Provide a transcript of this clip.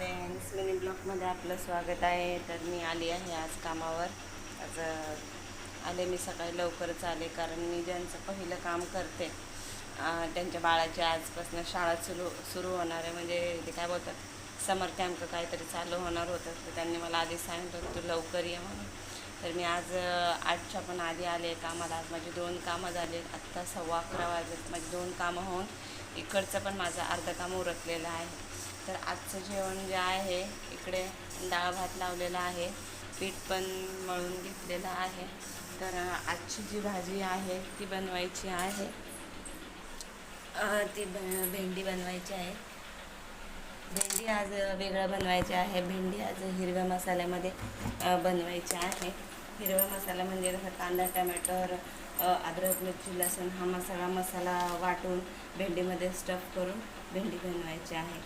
Friends, mini ब्लॉगमध्ये आपलं स्वागत आहे. तर मी आली आहे आज कामावर. आज आले मी सकाळी लवकरच आले, कारण मी ज्यांचं पहिलं काम करते त्यांच्या बाळाची आजपासून शाळा सुरू होणार आहे. म्हणजे ते काय बोलतात, समर कॅम्प काहीतरी चालू होणार होतं. तर त्यांनी मला आधी सांगितलं तू लवकर ये म्हणून. तर मी आज 8च्या पण आधी आले कामाला. आज माझी 2 कामं झाले. आत्ता 11:15 वाजले. माझी 2 कामं होऊन इकडचं पण माझं अर्धं काम उरकलेलं आहे. तर आजचं जेवण जे आहे, इकडे डाळ भात लावलेला आहे, पीठ पण मळून घेतलेलं आहे. तर आजची जी भाजी आहे ती बनवायची आहे, भेंडी बनवायची आहे. भेंडी आज वेगळं बनवायची आहे. भेंडी आज हिरव्या मसाल्यामध्ये बनवायची आहे. हिरवा मसाला म्हणजे जसं कांदा, टमॅटो, अद्रक, मिरची, लसूण हा मसाला वाटून भेंडीमध्ये स्टफ करून भेंडी बनवायची आहे.